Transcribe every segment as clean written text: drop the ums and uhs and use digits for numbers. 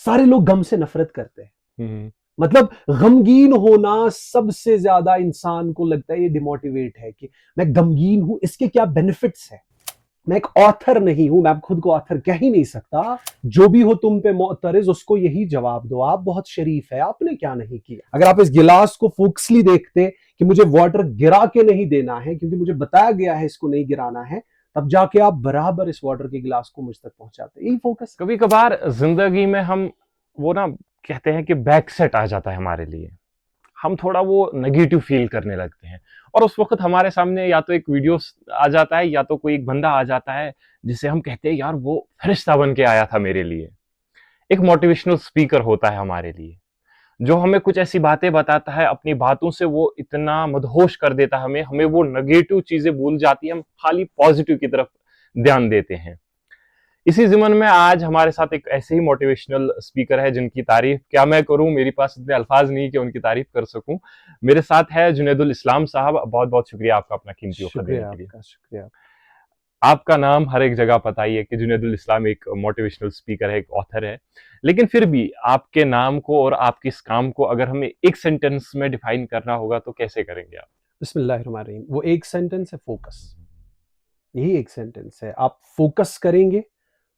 सारे लोग गम से नफरत करते हैं। हम्म, मतलब गमगीन होना सबसे ज्यादा इंसान को लगता है ये डिमोटिवेट है कि मैं गमगीन हूं, इसके क्या बेनिफिट्स है। मैं एक ऑथर नहीं हूं, मैं खुद को ऑथर कह ही नहीं सकता। जो भी हो तुम पे मोअतरिज, उसको यही जवाब दो, आप बहुत शरीफ है, आपने क्या नहीं किया। अगर आप इस गिलास को फोकसली देखते कि मुझे वाटर गिरा के नहीं देना है क्योंकि मुझे बताया गया है इसको नहीं गिराना है, तब जाके आप बराबर इस वाटर के गिलास को मुझ तक पहुंचाते। यही फोकस है। कभी कभार जिंदगी में हम वो ना कहते हैं कि बैक सेट आ जाता है हमारे लिए, हम थोड़ा वो नेगेटिव फील करने लगते हैं, और उस वक्त हमारे सामने या तो एक वीडियो आ जाता है या तो कोई एक बंदा आ जाता है जिसे हम कहते हैं यार वो फरिश्ता बन के आया था मेरे लिए। एक मोटिवेशनल स्पीकर होता है हमारे लिए, जो हमें कुछ ऐसी बातें बताता है, अपनी बातों से वो इतना मदहोश कर देता है हमें, हमें वो नेगेटिव चीजें भूल जाती है, हम खाली पॉजिटिव की तरफ ध्यान देते हैं। इसी ज़िमन में आज हमारे साथ एक ऐसे ही मोटिवेशनल स्पीकर है जिनकी तारीफ क्या मैं करूं, मेरे पास इतने अल्फाज नहीं कि उनकी तारीफ कर सकूं। मेरे साथ है जुनैदुल इस्लाम साहब। बहुत बहुत शुक्रिया आपका अपना कीमती वक्त देने शुक्रिया के लिए। आपका, शुक्रिया। आपका नाम हर एक जगह पता ही है कि जुनैदुल इस्लाम एक मोटिवेशनल स्पीकर है, एक ऑथर है, लेकिन फिर भी आपके नाम को और आपके इस काम को अगर हमें एक सेंटेंस में डिफाइन करना होगा तो कैसे करेंगे आप? बिस्मिल्लाहिर्रहमानिर्रहीम। वो एक सेंटेंस है, फोकस। यही एक सेंटेंस है। आप फोकस करेंगे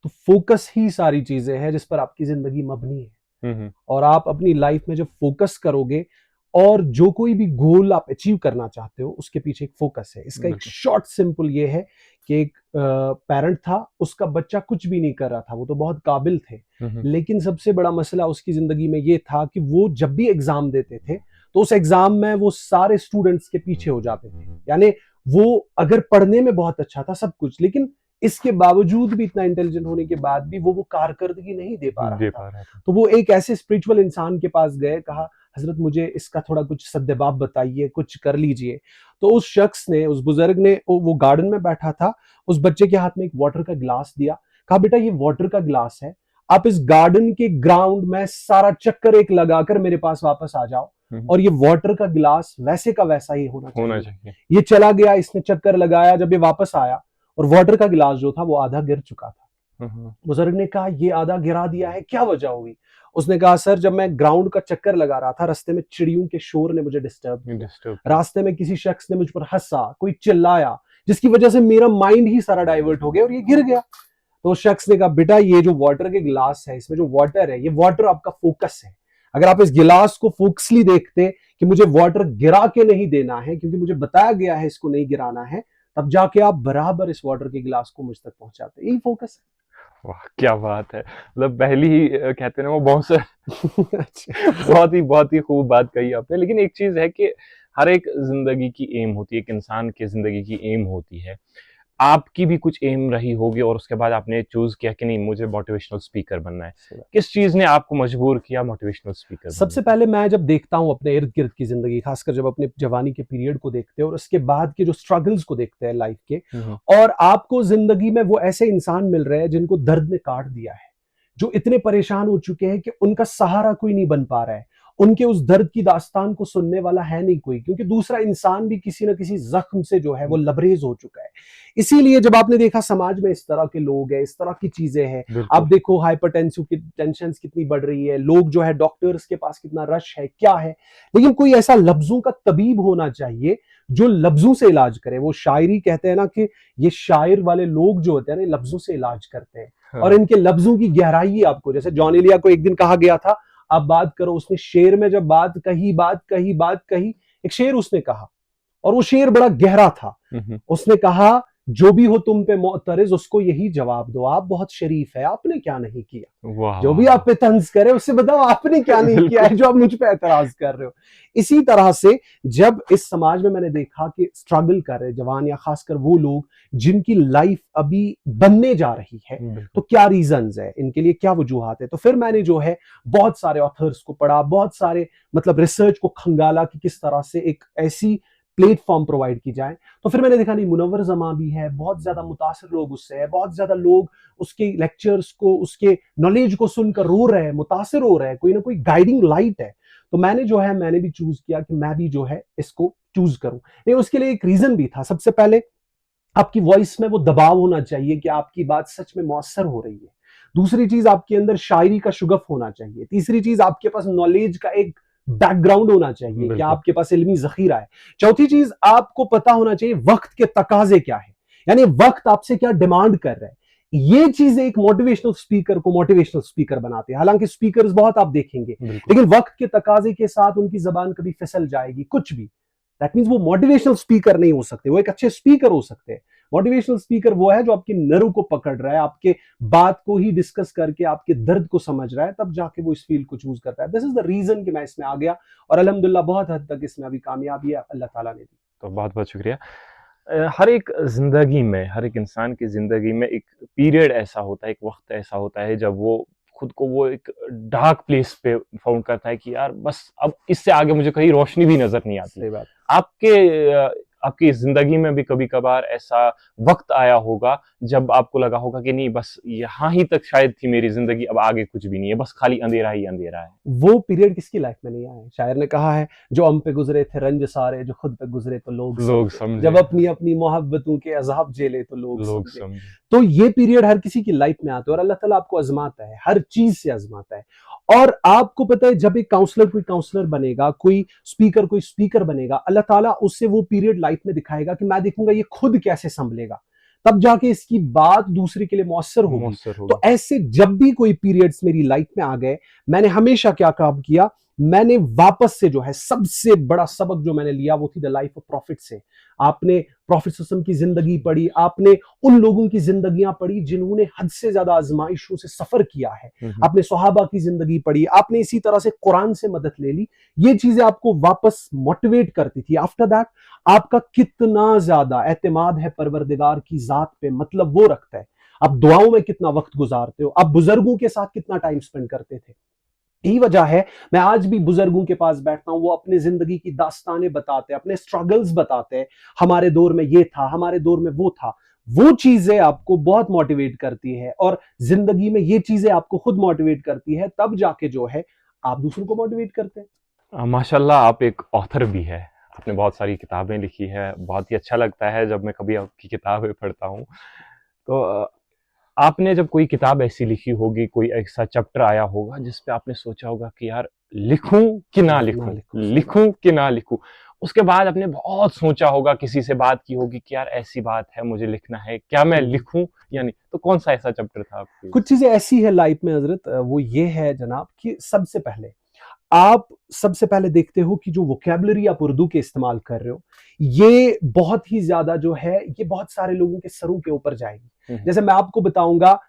तो फोकस ही सारी चीजें हैं जिस पर आपकी जिंदगी मबनी है। हम्म, और आप अपनी लाइफ में जब फोकस करोगे और जो कोई भी गोल आप अचीव करना चाहते हो उसके पीछे एक फोकस है। इसका एक बिल्कुल। शॉर्ट सिंपल ये है कि एक पेरेंट था, उसका बच्चा कुछ भी नहीं कर रहा था, वो तो बहुत काबिल थे, हम्म, लेकिन सबसे बड़ा मसला उसकी जिंदगी में ये था कि वो जब भी एग्जाम देते थे तो उस एग्जाम में वो सारे स्टूडेंट्स के पीछे हो जाते थे। यानी वो अगर पढ़ने में बहुत अच्छा था सब कुछ, लेकिन इसके बावजूद भी, इतना इंटेलिजेंट होने के बाद भी वो कारकर्दगी नहीं दे पा रहा दे था। पा रहा था। तो वो एक ऐसे स्पिरिचुअल इंसान के पास गए, कहा हजरत मुझे इसका थोड़ा कुछ सद्देबाब बताइए, कुछ कर लीजिए। तो उस शख्स ने, उस बुजुर्ग ने, वो गार्डन में बैठा था, उस बच्चे के हाथ में एक वाटर का गिलास दिया, कहा बेटा ये वाटर का गिलास है, आप इस गार्डन के ग्राउंड में सारा चक्कर एक लगाकर मेरे पास वापस आ जाओ, हम्म, और ये वाटर का गिलास वैसे का वैसा ही होना होना चाहिए। चाहिए। ये चला गया, इसने चक्कर लगाया, जब ये वापस आया और वाटर का गिलास जो था वो आधा गिर चुका था। हम्म, बुजुर्ग ने कहा ये आधा गिरा दिया है, क्या वजह हुई? उसने कहा सर जब मैं ग्राउंड का चक्कर लगा रहा था, रास्ते में चिड़ियों के शोर ने मुझे डिस्टर्ब किया, डिस्टर्ब किया। रास्ते में किसी शख्स ने मुझ पर हंसा, कोई चिल्लाया, जिसकी वजह से मेरा माइंड ही सारा डाइवर्ट हो गया और ये गिर गया। तो उस शख्स ने कहा बेटा ये जो वाटर के गिलास है, इसमें जो वाटर है, ये वाटर आपका फोकस है। अगर आप इस गिलास को फोकसली देखते कि मुझे वाटर गिरा के नहीं देना है क्योंकि मुझे बताया गया है इसको नहीं गिराना है, तब जाके आप बराबर इस वाटर के गिलास को मुझ तक पहुंचाते। यही फोकस वाह क्या बात है, मतलब पहली ही कहते हैं ना वो बहुत है। अच्छा। बहुत ही खूब बात कही आपने। लेकिन एक चीज है कि हर एक जिंदगी की एम होती है, एक इंसान की जिंदगी की एम होती है। आपकी भी कुछ एम रही होगी और उसके बाद आपने चूज किया कि नहीं मुझे मोटिवेशनल स्पीकर बनना है। किस चीज ने आपको मजबूर किया मोटिवेशनल स्पीकर बनने सबसे पे? पहले मैं जब देखता हूँ अपने इर्द गिर्द की जिंदगी, खासकर जब अपने जवानी के पीरियड को देखते हैं और उसके बाद के जो स्ट्रगल्स को देखते हैं लाइफ के, हम्म, और आपको जिंदगी में वो ऐसे इंसान मिल रहे हैं जिनको दर्द ने काट दिया है, जो इतने परेशान हो चुके हैं कि उनका सहारा कोई नहीं बन पा रहा है, उनके उस दर्द की दास्तान को सुनने वाला है नहीं कोई, क्योंकि दूसरा इंसान भी किसी ना किसी जख्म से जो है वो लबरेज हो चुका है। इसीलिए जब आपने देखा समाज में इस तरह के लोग हैं, इस तरह की चीजें हैं, आप बिल्कुल। देखो हाइपरटेंसिव की टेंशन कितनी बढ़ रही है, लोग जो है डॉक्टर्स के पास कितना रश है, क्या है, लेकिन कोई ऐसा लफ्जों का तबीब होना चाहिए जो लफ्जों से इलाज करे। वो शायरी कहते हैं ना कि ये शायर वाले लोग जो होते हैं ना लफ्जों से इलाज करते हैं, और हाँ। इनके लफ्जों की गहराई आपको, जैसे जॉन एलिया को एक दिन कहा गया था आप बात करो, उसने शेर में जब बात कही, एक शेर उसने कहा और वो शेर बड़ा गहरा था। हम्म, उसने कहा जो भी हो तुम पे मोअतरिज, उसको यही जवाब दो, आप बहुत शरीफ है, आपने क्या नहीं किया। वाह जो वाह भी आप वाह। पे तंज करे उससे बताओ आपने क्या नहीं किया बिल्कुल। है जो आप मुझ पे एतराज कर रहे हो। इसी तरह से जब इस समाज में मैंने देखा कि स्ट्रगल कर रहे जवान, या खासकर वो लोग जिनकी लाइफ अभी बनने जा रही है, तो बिल्कुल। क्या रीजंस है इनके लिए, क्या वजूहात है, तो फिर मैंने जो है बहुत सारे ऑथर्स को पढ़ा, बहुत सारे मतलब रिसर्च को खंगाला कि किस तरह से एक ऐसी प्लेटफॉर्म प्रोवाइड की जाए। तो फिर मैंने देखा नहीं, मुनव्वर जमा भी है, बहुत ज्यादा मुतासिर लोग उससे है, बहुत ज्यादा लोग उसके लेक्चर्स को, उसके नॉलेज को सुनकर रो रहे हैं, मुतासिर हो रहे हैं, कोई ना कोई गाइडिंग लाइट है। तो मैंने जो है, मैंने भी चूज किया कि मैं भी जो है इसको चूज करूं। लेकिन उसके लिए एक रीजन भी था। सबसे पहले आपकी वॉइस में वो दबाव होना चाहिए कि आपकी बात सच में मौसर हो रही है। दूसरी चीज आपके अंदर शायरी का शुगफ होना चाहिए। तीसरी चीज आपके पास नॉलेज का एक बैकग्राउंड होना चाहिए कि बिल्कुल। आपके पास इल्मी जखीरा है। चौथी चीज आपको पता होना चाहिए वक्त के तकाजे क्या है, यानी वक्त आपसे क्या डिमांड कर रहा है। ये चीजें एक मोटिवेशनल स्पीकर को मोटिवेशनल स्पीकर बनाते हैं। हालांकि स्पीकर्स बहुत आप देखेंगे, बिल्कुल। लेकिन वक्त के तकाजे के साथ उनकी जबान कभी फिसल जाएगी कुछ भी, दैट मीन्स वो मोटिवेशनल स्पीकर नहीं हो सकते, वो एक अच्छे स्पीकर हो सकते हैं। मोटिवेशनल स्पीकर वो है जो आपकी नरों को पकड़ रहा है, आपके बात को ही डिस्कस करके आपके दर्द को समझ रहा है, तब जाके वो इस फील्ड को चूज करता है। दिस इज द रीजन कि मैं इसमें आ गया और अल्हम्दुलिल्लाह बहुत हद तक इसमें अभी कामयाबी अल्लाह ताला ने दी। तो बहुत बहुत शुक्रिया। हर एक जिंदगी में, हर एक इंसान की जिंदगी में एक पीरियड ऐसा होता है, एक वक्त ऐसा होता है जब वो खुद को वो एक डार्क प्लेस पे फाउंड करता है कि यार बस अब इससे आगे मुझे कहीं रोशनी भी नजर नहीं आती। सही बात। आपके आपकी जिंदगी में भी कभी कभार ऐसा वक्त आया होगा जब आपको लगा होगा कि नहीं बस यहाँ ही तक शायद थी मेरी जिंदगी, अब आगे कुछ भी नहीं है, बस खाली अंधेरा ही अंधेरा है। वो पीरियड किसकी लाइफ में नहीं आया है? शायर ने कहा है, जो हम पे गुजरे थे रंज सारे, जो खुद पे गुजरे तो लोग समझे, जब अपनी अपनी मोहब्बतों के अजाब झेले तो लोग समझे। तो ये पीरियड हर किसी की लाइफ में आता है और अल्लाह ताला आपको आजमाता है, हर चीज से आजमाता है। और आपको पता है जब एक काउंसलर कोई काउंसलर बनेगा, कोई स्पीकर बनेगा, अल्लाह ताला उससे वो पीरियड लाइफ में दिखाएगा कि मैं देखूंगा ये खुद कैसे संभलेगा, तब जाके इसकी बात दूसरे के लिए मौसर होगी। तो ऐसे जब भी कोई पीरियड्स मेरी लाइफ में आ गए, मैंने हमेशा क्या काम किया, मैंने वापस से जो है सबसे बड़ा सबक जो मैंने लिया वो थी द लाइफ ऑफ प्रॉफिट से। आपने प्रॉफिट सिस्टम की जिंदगी पढ़ी, आपने उन लोगों की जिंदगियां पढ़ी जिन्होंने हद से ज्यादा आजमाइशों से सफर किया है, आपने सहाबा की जिंदगी पढ़ी, आपने इसी तरह से कुरान से मदद ले ली। ये चीजें आपको वापस मोटिवेट करती थी। आफ्टर दैट आपका कितना ज्यादा एतमाद है परवरदिगार की जात पे, मतलब वो रखता है आप दुआओं में कितना वक्त गुजारते हो, आप बुजुर्गों के साथ कितना टाइम स्पेंड करते थे। यही वजह है मैं आज भी बुजुर्गों के पास बैठता हूं, वो अपने जिंदगी की दास्तानें बताते हैं, अपने स्ट्रगल्स बताते हैं, हमारे दौर में ये था, हमारे दौर में वो था। वो चीजें आपको बहुत मोटिवेट करती है और जिंदगी में ये चीजें आपको खुद मोटिवेट करती है, तब जाके जो है आप दूसरों को मोटिवेट करते हैं। माशाल्लाह आप एक ऑथर भी है, आपने बहुत सारी किताबें लिखी है, बहुत ही अच्छा लगता है जब मैं कभी आपकी किताबें पढ़ता हूँ। तो आपने जब कोई किताब ऐसी लिखी होगी, कोई ऐसा चैप्टर आया होगा जिस पे आपने सोचा होगा कि यार लिखूं कि ना लिखूं, लिखूं कि ना लिखूं, उसके बाद आपने बहुत सोचा होगा, किसी से बात की होगी कि यार ऐसी बात है मुझे लिखना है, क्या मैं लिखूं या नहीं, तो कौन सा ऐसा चैप्टर था आपकी? कुछ चीजें ऐसी है लाइफ में हजरत, वो ये है जनाब कि सबसे पहले देखते हो कि जो वोकैबुलरी आप उर्दू के इस्तेमाल कर रहे हो, ये बहुत ही ज्यादा जो है ये बहुत सारे लोगों के सरों के ऊपर जाएगी। जैसे मैं आपको बताऊंगा,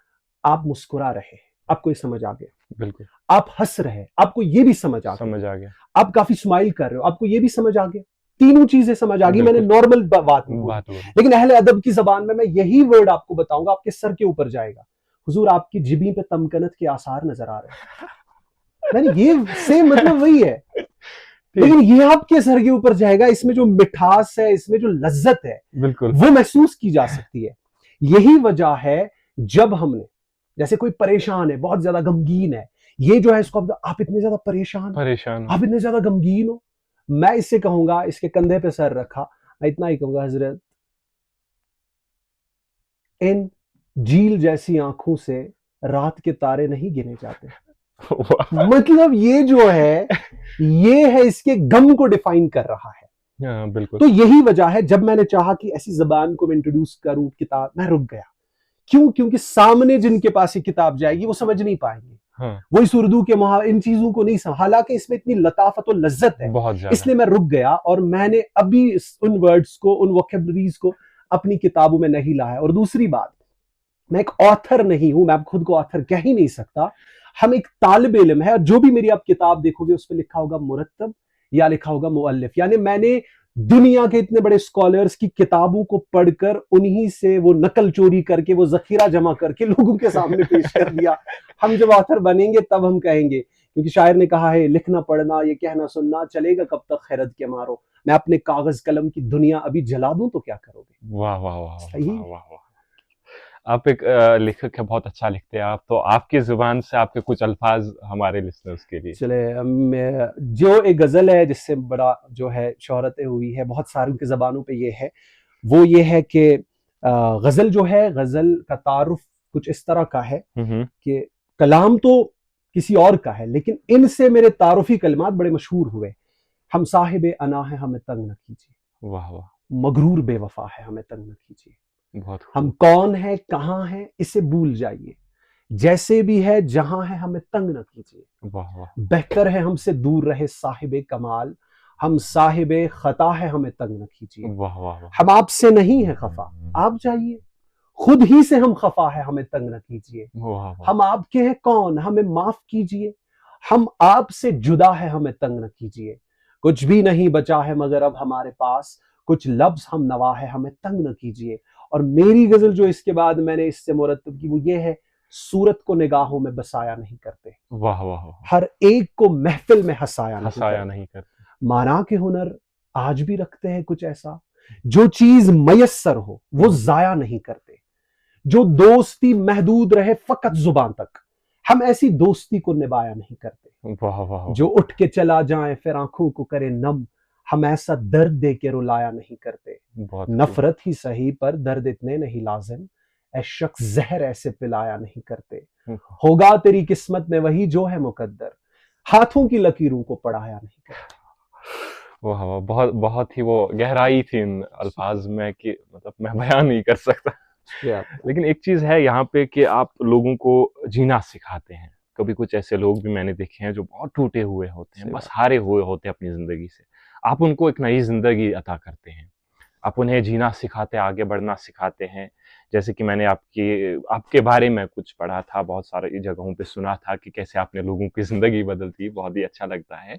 आप मुस्कुरा रहे, आपको ये समझ आ गया, बिल्कुल। आप हंस रहे, आपको ये भी समझ आ गया। आप काफी स्माइल कर रहे हो, आपको ये भी समझ आ गया। तीनों चीजें समझ आ गई। मैंने नॉर्मल बात नहीं, लेकिन अहले अदब की जबान में मैं यही वर्ड आपको बताऊंगा, आपके सर के ऊपर जाएगा। हुजूर आपकी जिबी पे तमकनत के आसार नजर आ रहे हैं। मैंने ये सेम मतलब वही है, लेकिन ये आपके सर के ऊपर जाएगा। इसमें जो मिठास है, इसमें जो लज्जत है, बिल्कुल वो महसूस की जा सकती है। यही वजह है जब हमने, जैसे कोई परेशान है, बहुत ज्यादा गमगीन है, ये जो है इसको आप इतने ज्यादा परेशान आप इतने ज्यादा गमगीन हो, मैं इससे कहूंगा, इसके कंधे पे सर रखा, मैं इतना ही कहूंगा, हजरत इन झील जैसी आंखों से रात के तारे नहीं गिने जाते। मतलब ये जो है, ये है इसके गम को डिफाइन कर रहा है। बिल्कुल। तो यही वजह है जब मैंने चाहा कि ऐसी जबान को मैं इंट्रोड्यूस करूं किताब, मैं रुक गया। क्यों? क्योंकि सामने जिनके पास ये किताब जाएगी वो समझ नहीं पाएंगे। वो इस उर्दू के इन चीजों को नहीं समझ, हालांकि इसमें इतनी लताफत और लज्जत है, इसलिए मैं रुक गया और मैंने अभी उन वर्ड्स को, उन वोकैबुलरीज को अपनी किताबों में नहीं लाया। और दूसरी बात, मैं एक ऑथर नहीं हूं, मैं खुद को ऑथर कह ही नहीं सकता, हम एक तालिब इल्म है। और जो भी मेरी आप किताब देखोगे उस पर लिखा होगा मुरत्तब या लिखा होगा मुअल्लिफ, यानी मैंने दुनिया के इतने बड़े स्कॉलर्स की किताबों को पढ़कर उन्हीं से वो नकल चोरी करके वो जखीरा जमा करके लोगों के सामने पेश कर दिया। हम जब ऑथर बनेंगे तब हम कहेंगे, क्योंकि शायर ने कहा है, लिखना पढ़ना ये कहना सुनना चलेगा कब तक खैरत के मारो, मैं अपने कागज कलम की दुनिया अभी जला दूं तो क्या करोगे। वाह वाह वाह, सही वाह। आप एक लेखक है, बहुत अच्छा लिखते हैं आप, तो आपकी जुबान से आपके कुछ अल्फाज हमारे लिसनर्स के लिए। चले, जो एक गजल है जिससे बड़ा जो है शोहरतें हुई है, बहुत सारों की जबानों पे ये है, वो ये है कि गजल जो है, गजल का तारुफ कुछ इस तरह का है हम्म। कि कलाम तो किसी और का है, लेकिन इनसे मेरे तारुफी कलमात बड़े मशहूर हुए। हम साहिब अना है, हमें तंग न कीजिए। वाह वाह, मगरूर बेवफा है, हमें तंग न कीजिए। बहुत हम खूब। कौन है, कहाँ है, इसे भूल जाइए। जैसे भी है, जहां है, हमें तंग न कीजिए। वाह वाह, बेहतर है हमसे दूर रहे साहिब कमाल। हम साहिब खता है, हमें तंग न कीजिए। वाह वाह वाह, हम आपसे नहीं है खफा, आप जाइए। खुद ही से हम खफा है, हमें तंग न कीजिए। वाह वाह, हम आपके हैं कौन, हमें माफ कीजिए। हम आपसे जुदा है, हमें तंग न कीजिए। कुछ भी नहीं बचा है मगर अब हमारे पास, कुछ लफ्ज हम नवा है, हमें तंग न कीजिए। और मेरी गजल जो इसके बाद मैंने इससे मुरत्तब की वो ये है, सूरत को निगाहों में बसाया नहीं करते, वाह वाह वाह, हर एक को महफिल में हंसाया नहीं हंसाया करते। नहीं करते। माना के हुनर आज भी रखते हैं कुछ ऐसा, जो चीज मयस्सर हो वो जाया नहीं करते। जो दोस्ती महदूद रहे फकत जुबान तक, हम ऐसी दोस्ती को निभाया नहीं करते। वाह वाह जो वाह, उठ के चला जाए फिर आंखों को करे नम, हम ऐसा दर्द दे के रुलाया नहीं करते। बहुत खूब। नफरत ही सही पर दर्द इतने नहीं लाजिम, ऐ शख्स जहर ऐसे पिलाया नहीं करते। होगा तेरी किस्मत में वही जो है मुकद्दर, हाथों की लकीरों को पढ़ाया नहीं करते। वाह वाह, बहुत बहुत ही वो गहराई थी इन अल्फाज में कि मतलब मैं बयान नहीं कर सकता। शुक्रिया। लेकिन एक चीज है यहाँ पे कि आप लोगों को जीना सिखाते हैं। कभी कुछ ऐसे लोग भी मैंने देखे हैं जो बहुत टूटे हुए होते हैं, सही बस बात। हारे हुए होते हैं अपनी जिंदगी से। आप उनको एक नई जिंदगी अता करते हैं, आप उन्हें जीना सिखाते हैं, आगे बढ़ना सिखाते हैं। जैसे कि मैंने आपके बारे में कुछ पढ़ा था, बहुत सारी जगहों पे सुना था कि कैसे आपने लोगों की ज़िंदगी बदलती, बहुत ही अच्छा लगता है।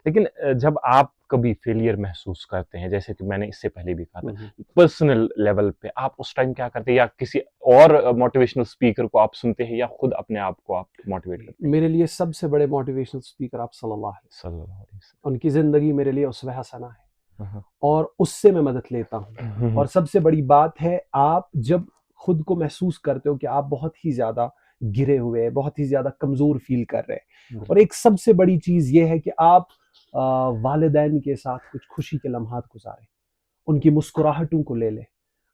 लेकिन जब आप कभी फेलियर महसूस करते हैं, जैसे कि मैंने इससे पहले भी कहा था, पर्सनल लेवल पे आप उस टाइम क्या करते हैं? या किसी और मोटिवेशनल स्पीकर को आप सुनते हैं या खुद अपने आप को आप मोटिवेट करते हैं? मेरे लिए सबसे बड़े मोटिवेशनल स्पीकर आप सल्लल्लाहु अलैहि सल्लल्लाहु अलैहि वसल्लम। उनकी जिंदगी मेरे लिए उसवे हसना है वसल्लम। और उससे मैं मदद लेता हूँ। और सबसे बड़ी बात है, आप जब खुद को महसूस करते हो कि आप बहुत ही ज्यादा गिरे हुए हैं, बहुत ही ज्यादा कमजोर फील कर रहे हैं, और एक सबसे बड़ी चीज ये है कि आप वालिदैन के साथ कुछ खुशी के लम्हात गुजारें, उनकी मुस्कुराहटों को ले लें,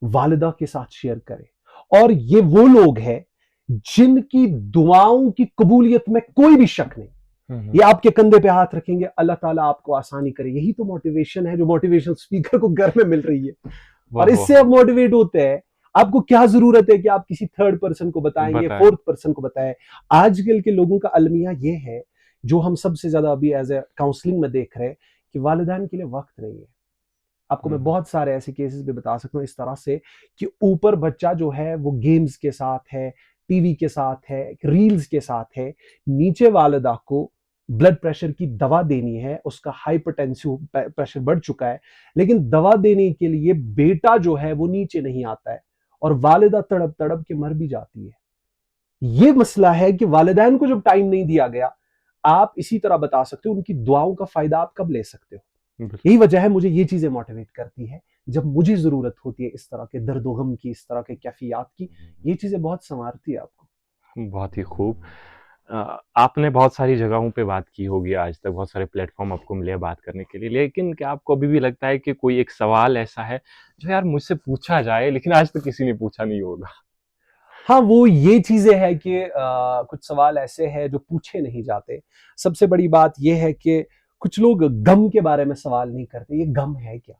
वालिदा के साथ शेयर करें। और ये वो लोग हैं जिनकी दुआओं की कबूलियत में कोई भी शक नहीं। ये आपके कंधे पे हाथ रखेंगे, अल्लाह ताला आपको आसानी करे। यही तो मोटिवेशन है जो मोटिवेशनल स्पीकर को घर में मिल रही है, और इससे आप मोटिवेट होते हैं। आपको क्या जरूरत है कि आप किसी थर्ड पर्सन को बताएंगे, बताएं। फोर्थ पर्सन को बताएं। आजकल के लोगों का अलमिया ये है, जो हम सबसे ज्यादा अभी एज ए काउंसलिंग में देख रहे हैं, कि वालिदैन के लिए वक्त नहीं है। आपको मैं बहुत सारे ऐसे केसेस भी बता सकता हूँ इस तरह से, कि ऊपर बच्चा जो है वो गेम्स के साथ है, टीवी के साथ है, रील्स के साथ है, नीचे वालिदा को ब्लड प्रेशर की दवा देनी है, उसका हाइपरटेंसिव प्रेशर बढ़ चुका है, लेकिन दवा देने के लिए बेटा जो है वो नीचे नहीं आता है, और वालिदा तड़प तड़प के मर भी जाती है। ये मसला है कि वालिदैन को जब टाइम नहीं दिया गया, आप इसी तरह बता सकते हो उनकी दुआओं का फायदा आप कब ले सकते हो। यही वजह है मुझे ये चीजें मोटिवेट करती है, जब मुझे जरूरत होती है इस तरह के दर्द गम की, इस तरह के कैफियत की, ये चीजें बहुत संवारती है आपको। बहुत ही खूब। आपने बहुत सारी जगहों पे बात की होगी आज तक, बहुत सारे प्लेटफॉर्म आपको मिले हैं बात करने के लिए, लेकिन क्या आपको अभी भी लगता है कि कोई एक सवाल ऐसा है जो यार मुझसे पूछा जाए लेकिन आज तक किसी ने पूछा नहीं होगा? हाँ, वो ये चीजें हैं कि कुछ सवाल ऐसे हैं जो पूछे नहीं जाते। सबसे बड़ी बात यह है कि कुछ लोग गम के बारे में सवाल नहीं करते, ये गम है क्या।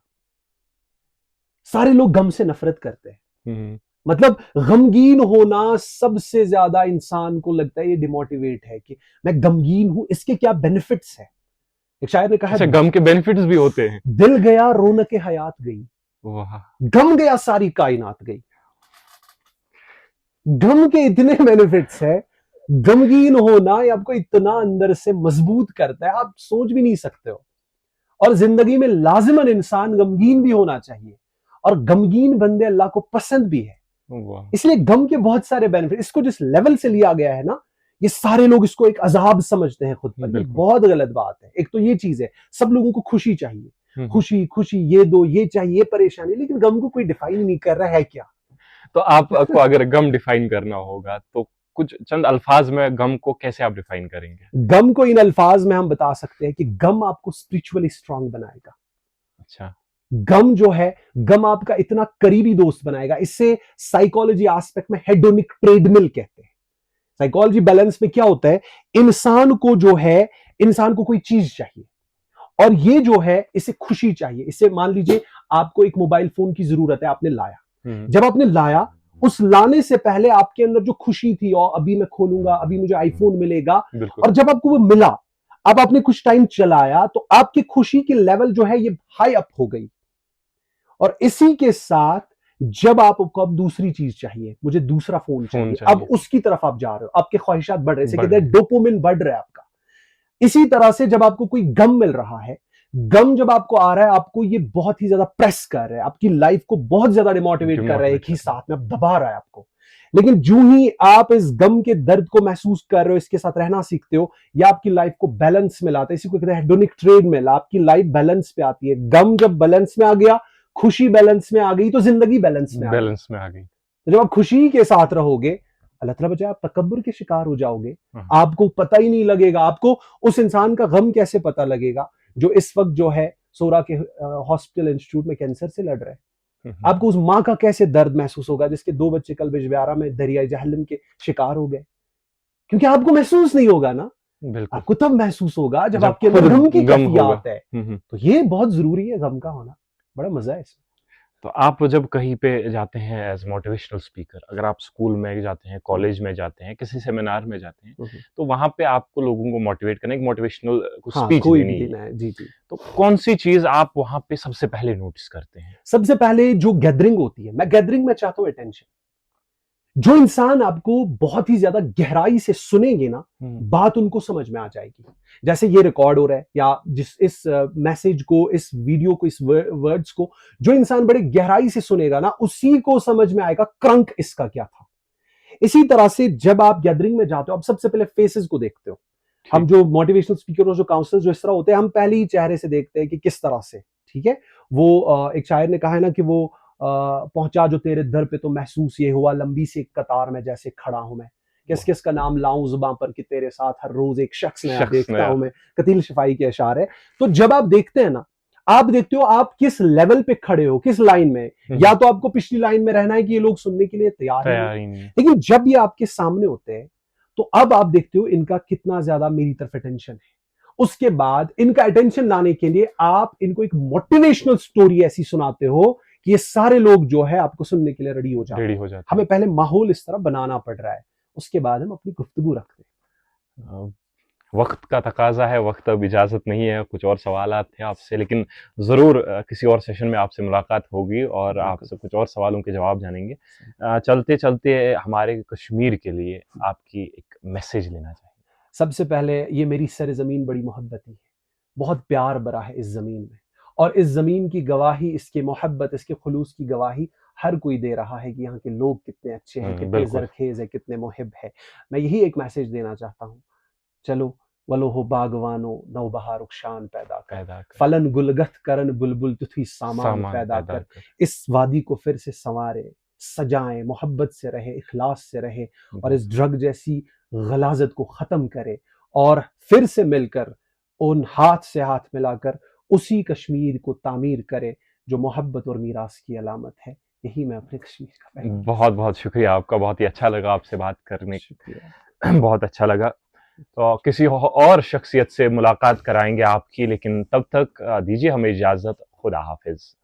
सारे लोग गम से नफरत करते हैं। मतलब गमगीन होना सबसे ज्यादा इंसान को लगता है ये डिमोटिवेट है, कि मैं गमगीन हूं, इसके क्या बेनिफिट्स है। एक शायर ने कहा, अच्छा, गम के बेनिफिट्स भी होते हैं? दिल गया रौनक हयात गई, वाह, गम गया सारी कायनात गई। गम के इतने बेनिफिट्स है, गमगीन होना ये आपको इतना अंदर से मजबूत करता है, आप सोच भी नहीं सकते हो। और जिंदगी में लाजिमन इंसान गमगीन भी होना चाहिए, और गमगीन बंदे अल्लाह को पसंद भी है। इसलिए गम के बहुत सारे बेनिफिट, इसको जिस लेवल से लिया गया है ना, ये सारे लोग इसको एक अजाब समझते हैं खुद पर। ये बहुत गलत बात है। एक तो ये चीज है, सब लोगों को खुशी चाहिए, खुशी खुशी, ये दो, ये चाहिए, परेशानी, लेकिन गम को कोई डिफाइन नहीं कर रहा है क्या। तो आपको अगर गम डिफाइन करना होगा तो कुछ चंद अल्फाज में गम को कैसे आप डिफाइन करेंगे? गम को इन अल्फाज में हम बता सकते हैं कि गम आपको स्पिरिचुअली स्ट्रांग बनाएगा। अच्छा। गम जो है, गम आपका इतना करीबी दोस्त बनाएगा। इससे साइकोलॉजी एस्पेक्ट में हेडोनिक ट्रेडमिल कहते हैं। साइकोलॉजी बैलेंस में क्या होता है, इंसान को जो है, इंसान को कोई चीज चाहिए और ये जो है इसे खुशी चाहिए। इसे मान लीजिए आपको एक मोबाइल फोन की जरूरत है, आपने लाया। जब आपने लाया, उस लाने से पहले आपके अंदर जो खुशी थी, और अभी मैं खोलूंगा, अभी मुझे आईफोन मिलेगा, और जब आपको वो मिला, अब आपने कुछ टाइम चलाया तो आपकी खुशी की लेवल जो है ये हाई अप हो गई। और इसी के साथ जब आपको अब दूसरी चीज चाहिए, मुझे दूसरा फोन चाहिए, अब उसकी तरफ आप जा रहे हो, आपके ख्वाहिशात बढ़ रहे हैं, डोपामिन बढ़ रहा है आपका। इसी तरह से जब आपको कोई गम मिल रहा है, गम जब आपको आ रहा है, आपको ये बहुत ही ज्यादा प्रेस कर रहा है, आपकी लाइफ को बहुत ज्यादा डिमोटिवेट कर रहा है, एक ही साथ में अब दबा रहा है आपको। लेकिन जो ही आप इस गम के दर्द को महसूस कर रहे हो, इसके साथ रहना सीखते हो, या आपकी लाइफ को बैलेंस में लाता है। इसी को कहते हैं हेडोनिक ट्रेडमिल। आपकी लाइफ बैलेंस पे आती है। गम जब बैलेंस में आ गया, खुशी बैलेंस में आ गई, तो जिंदगी बैलेंस में आ गई। तो जब आप खुशी के साथ रहोगे, अल्लाह ताला बचाए, आप तकब्बुर के शिकार हो जाओगे, आपको पता ही नहीं लगेगा। आपको उस इंसान का गम कैसे पता लगेगा जो इस वक्त जो है सोरा के हॉस्पिटल इंस्टीट्यूट में कैंसर से लड़ रहा है। आपको उस माँ का कैसे दर्द महसूस होगा जिसके 2 बच्चे कल बिजबियारा में दरियाई जहलम के शिकार हो गए, क्योंकि आपको महसूस नहीं होगा ना। आपको तब महसूस होगा जब आपके अंदर गम की कैफियत है। तो ये बहुत जरूरी है, गम का होना। बड़ा मजा है इसमें। तो आप जब कहीं पे जाते हैं एज मोटिवेशनल स्पीकर, अगर आप स्कूल में जाते हैं, कॉलेज में जाते हैं, किसी सेमिनार में जाते हैं, तो वहां पे आपको लोगों को मोटिवेट करना, एक मोटिवेशनल स्पीच देनी है। जी जी। तो कौन सी चीज आप वहां पे सबसे पहले नोटिस करते हैं? सबसे पहले जो गैदरिंग होती है, मैं गैदरिंग में चाहता हूं अटेंशन। जो इंसान आपको बहुत ही ज्यादा गहराई से सुनेंगे ना, बात उनको समझ में आ जाएगी। जैसे ये रिकॉर्ड हो रहा है, या जिस इस मैसेज को, इस वीडियो को, इस वर्ड्स को जो इंसान बड़े गहराई से सुनेगा ना, उसी को समझ में आएगा क्रंक इसका क्या था। इसी तरह से जब आप गैदरिंग में जाते हो, आप सबसे पहले फेसेस को देखते हो। हम जो मोटिवेशनल स्पीकर और जो काउंसलर जो इस तरह होते हैं, हम पहले ही चेहरे से देखते हैं कि किस तरह से, ठीक है। वो एक शायर ने कहा है ना कि वो पहुंचा जो तेरे दर पे तो महसूस ये हुआ, लंबी सी एक कतार में जैसे खड़ा हूं मैं, किस किस का नाम लाऊं जुबां पर कि तेरे साथ हर रोज एक शख्स नया देखता हूं मैं। कतील शिफाई के अशार है। तो जब आप देखते हैं ना, आप देखते हो आप किस लेवल पे खड़े हो, किस लाइन में। या तो आपको पिछली लाइन में रहना है कि ये लोग सुनने के लिए तैयार ही नहीं, लेकिन जब ये आपके सामने होते हैं तो अब आप देखते हो इनका कितना ज्यादा मेरी तरफ अटेंशन है। उसके बाद इनका अटेंशन लाने के लिए आप इनको एक मोटिवेशनल स्टोरी ऐसी सुनाते हो कि ये सारे लोग जो है आपको सुनने के लिए रेडी हो जाते हैं। हमें पहले माहौल इस तरह बनाना पड़ रहा है, उसके बाद हम अपनी गुफ्तगू रखते हैं। वक्त का तकाजा है, वक्त अब इजाजत नहीं है। कुछ और सवालात थे आपसे, लेकिन जरूर किसी और सेशन में आपसे मुलाकात होगी और आपसे कुछ और सवालों के जवाब जानेंगे। चलते चलते हमारे कश्मीर के लिए आपकी एक मैसेज लेना चाहिए। सबसे पहले, ये मेरी सरजमीन बड़ी मोहब्बती है, बहुत प्यार भरा है इस जमीन में, और इस जमीन की गवाही, इसके मोहब्बत, इसके खुलूस की गवाही हर कोई दे रहा है कि यहाँ के लोग कितने अच्छे हैं, कितने जरखेज है, कितने मुहिब है। मैं यही एक मैसेज देना चाहता हूँ। चलो वलो हो बागवानो नौ बहार रुखशान पैदा कर, फलन गुलगत करन बुलबुल तुथी सामान पैदा कर। इस वादी को फिर से संवारे, सजाएं, मोहब्बत से रहे, इखलास से रहे, और इस ड्रग जैसी गलाजत को खत्म करे, और फिर से मिलकर उन हाथ से हाथ मिलाकर उसी कश्मीर को तामीर करे जो मोहब्बत और मीरास की अलामत है। यही मैं अपने कश्मीर का बहुत बहुत शुक्रिया आपका। बहुत ही अच्छा लगा आपसे बात करने, बहुत अच्छा लगा। तो किसी और शख्सियत से मुलाकात कराएंगे आपकी, लेकिन तब तक दीजिए हमें इजाजत। खुदा हाफिज।